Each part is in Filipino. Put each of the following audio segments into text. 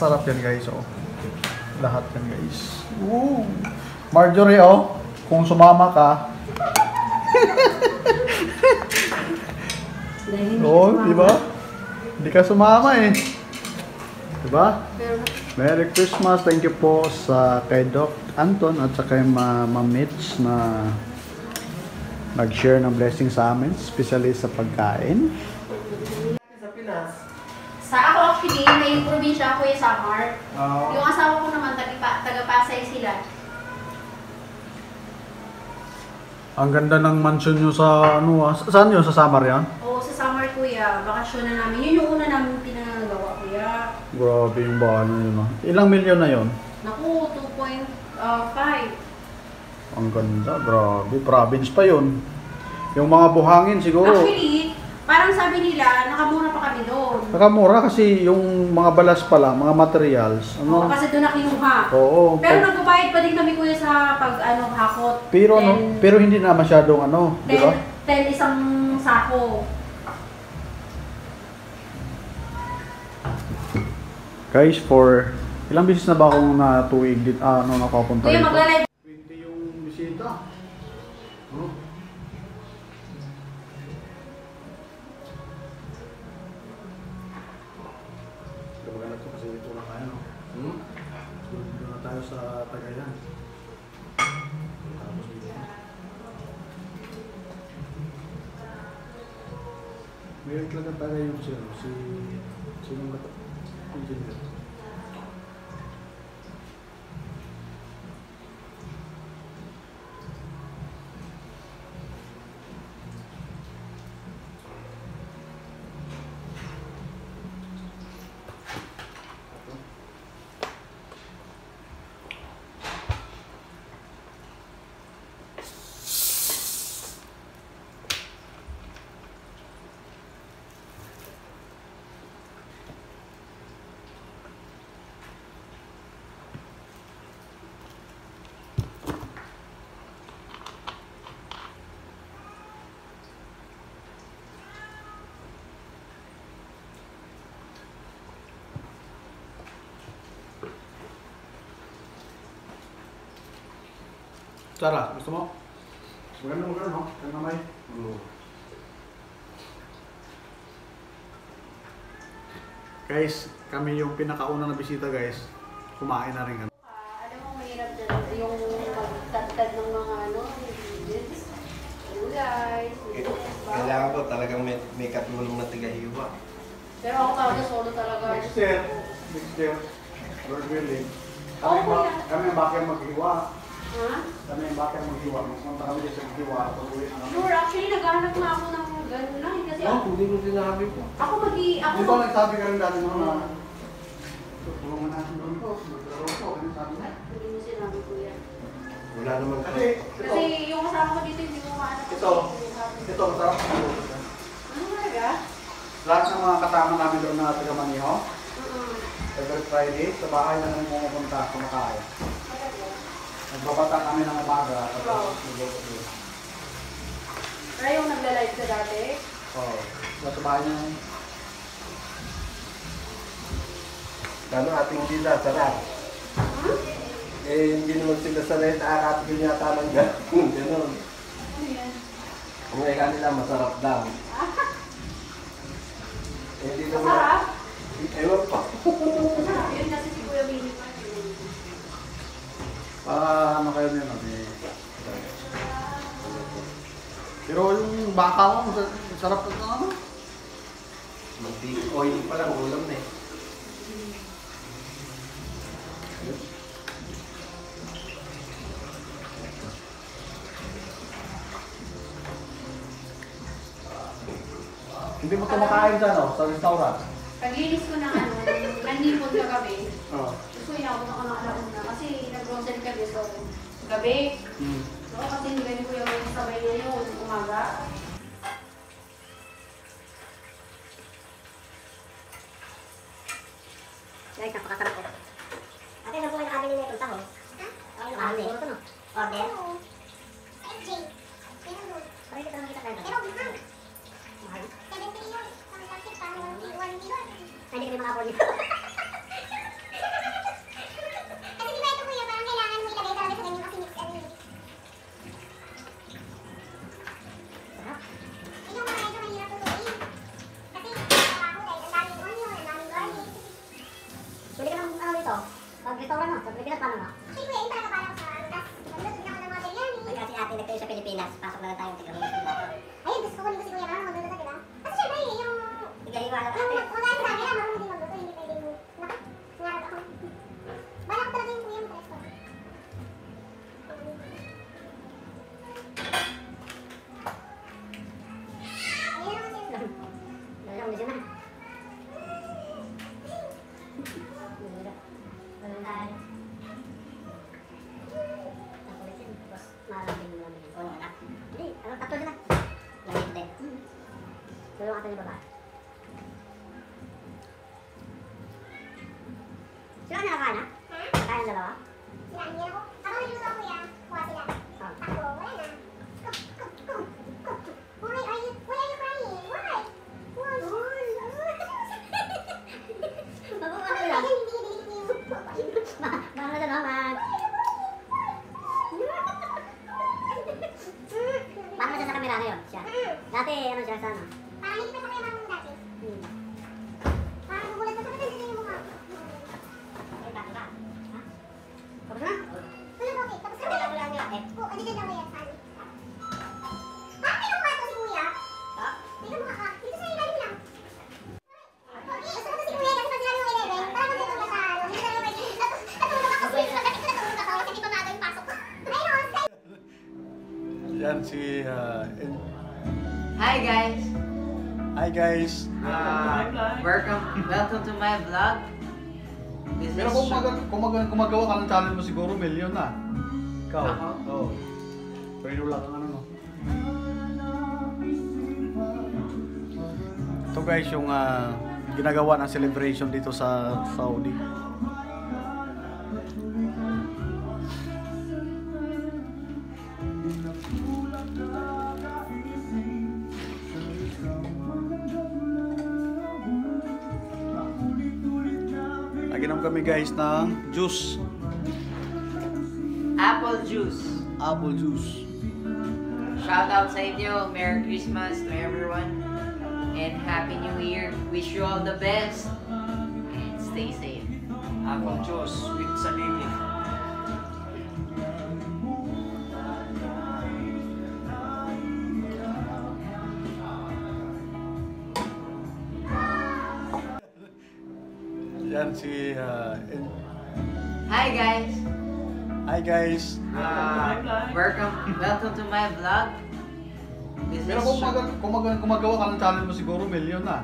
Masarap yan guys, oh. Lahat yan guys. Woo! Marjorie, oh. Kung sumama ka. Oh, di ba? Hindi ka sumama eh. Di ba? Merry Christmas. Thank you po sa kay Doc Anton at sa kay Ma'am Mitch na nag-share ng blessing sa amin, especially sa pagkain. Sa Pinas. Sa ako actually, may probinsya ako yung Samar. Yung asawa ko naman, taga-Pasay sila. Ang ganda ng mansion nyo sa ano ah. Saan yun? Sa Samar yan? Oo, sa Samar kuya. Bakasyon na namin. Yun yung una namin pinangagawa kuya. Grabe yung bahay nyo yun ah. Ilang milyon na yun? Naku, 2.5. Ang ganda, grabe. Province pa yun. Yung mga buhangin siguro. Actually, parang sabi nila, nakamura pa kami doon. Nakamura kasi yung mga balas pala, mga materials. Oo, kasi doon na kinuha. Oo. Pero nagbabayad pa din kami kuya sa hakot. Pero hindi na masyadong ano, di ba? 10 isang sako. Guys, for ilang beses na ba akong natuig dito, nakapunta Kuya, dito? magla-live. 20 yung bisita. Oh. Maganda to kasi dito na tayo, no? Dito na tayo sa Tagayan. Tapos dito. Meron talaga tayo yung sino ba ito? Engineer. Sarah, gusto mo? Maganda, no? Kaya namay. Guys, kami yung pinakauna na bisita guys. Kumain na rin kami. Alam mo, mahirap dyan yung magtagtad ng mga ingredients. Gulay, Kailangan ko talagang may katulong na tigahiwa. Pero ako talaga solo talaga. Next year, Lord willing. Kami ang bakit mag-iwa. Ha? Kami ang bakit mag-iwa. Magpunta kami dyan sa mag-iwa. Sure, actually naghahanap na ako ng gano'n lang. Kasi Hindi mo sinabi ko. ako Di ba nagsabi ka rin dati na tulungan natin doon po. Maglaro po. Ano sabi na? Hindi mo sinabi kuya. Wala naman Kasi Yung kasama ko dito hindi mo mahanap. ito, masarap na po. Ano talaga? Lahat ng mga kasama namin doon na taga-Maniho. Oo. Every Friday, sa bahay na namin pumupunta, kumakain. Nagbabata kami ng umaga. Pero yung nagla-live ka dati? Oo. Sa bahay na namin. Ano ating sila, sarap. Hindi naman sila sanay na akatigin yata ng gano'n. Ganon. Ano yan? Ang eka nila masarap lang. Hindi naman. Masarap? Ewan pa. Masarap yun kasi si Kuya Billy pa. Ano kayo nyo nun eh. Pero yung baka mo, sarap na ano? Oily pa lang, ulam na eh. Hindi mo kumakain sa ano, sa restaurant? Paglinis ko ng nanipon kagabi. Oo. Gusto inabot ako ng alauna kasi nag-grocery kami so gabi. So kasi hindi ganun ko yung sabay ngayon, umaga. Guys, napakasarap ko. Ate, saan po kayo nakabili na itong taho? Ha? Nakabili. Ito no? Order? Parang kita nakita tayo. Mahal? 70 yun. Ang plastic, parang 1 million. Hindi kami maka-afford nito. Tulungan natin yung baba. Sila ang nakakain ha? Kaya ang dalawa? Sila, hindi ako. Ako niluluto ako kuya. Kuha sila. Ako, wala na. Why are you crying? Why? Mabuhay lang. Baka na naman. Parang siya sa camera ngayon, siya. Dati, ano siya sa ano? Parang hindi pa sa kaya mo dati. Parang nagulat pa sa kanya yung mukha. Eh, bakit ba? Ha? Tapos na? Tulog okay. Tapos Wala ko lang yan eh. Oo, andito daw yan. Saan? Parang may mukha to si kuya. Ha? May mukha. Dito sa ilalim lang. Gusto ko to si kuya kasi pag sinabi mo 11, parang nandito na sa ano. Dito na yung natulog ako. Natulog ako kasi di pa maaga yung pasok ko. Ayun, Yan si Hi guys! Hi guys. Welcome to my vlog. This Pero is gumagawa ka ng channel mo siguro, million na. Ikaw? Ako? Oo. Pero wala kang ano, no? Ito guys, yung ginagawa ng celebration dito sa Saudi. Naginom kami guys ng juice. apple juice. Apple juice. Shout out sa inyo. Merry Christmas to everyone. And Happy New Year. Wish you all the best. And stay safe. Apple juice with salili. Yan si Hi guys! Hi guys. Welcome to my vlog. This Pero is gumagawa ka ng channel mo siguro, million na.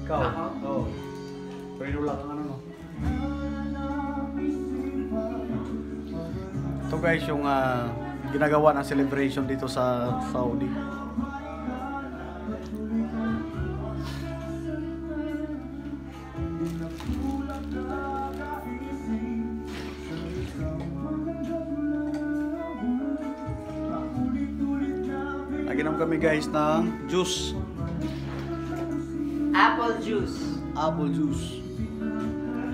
Ikaw? Ako? Oo. Pero wala kang ano, no? Ito guys, yung ginagawa ng celebration dito sa Saudi. Naginom kami guys ng juice. apple juice. Apple juice.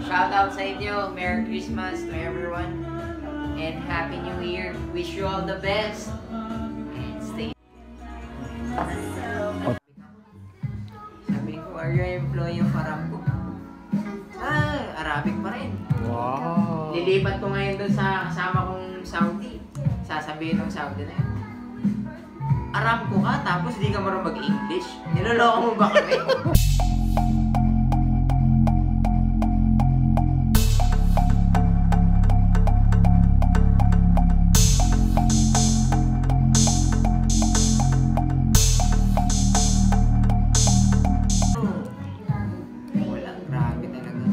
Shout out sa inyo. Merry Christmas to everyone. And Happy New Year. Wish you all the best. And stay. Sabi ko, are you an employee of Aramco? Arabic pa rin. Wow. Lilipat ko ngayon doon sa kasama kong Saudi. Sasabihin ng Saudi na yun. Aramco ka, tapos di ka marunong mag-English. Niloloko mo ba kami? Wala, grabe talaga.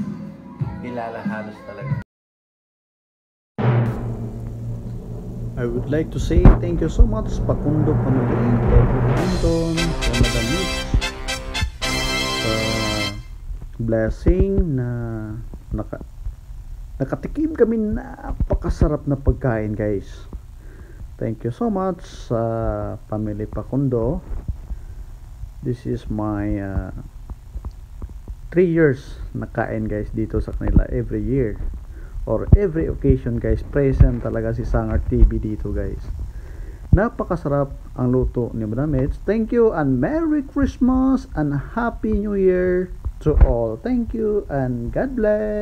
Kilala halos talaga. I would like to say thank you so much Pakundo family, Edward Anton, Canada Mitch, sa blessing na nakatikim kami napakasarap na pagkain guys. Thank you so much sa family Pakundo. This is my 3 years na kain guys dito sa kanila every year. Or every occasion guys, present talaga si Sanger TV dito guys. Napakasarap ang luto ni Madam Mitch. Thank you and Merry Christmas and Happy New Year to all. Thank you and God bless.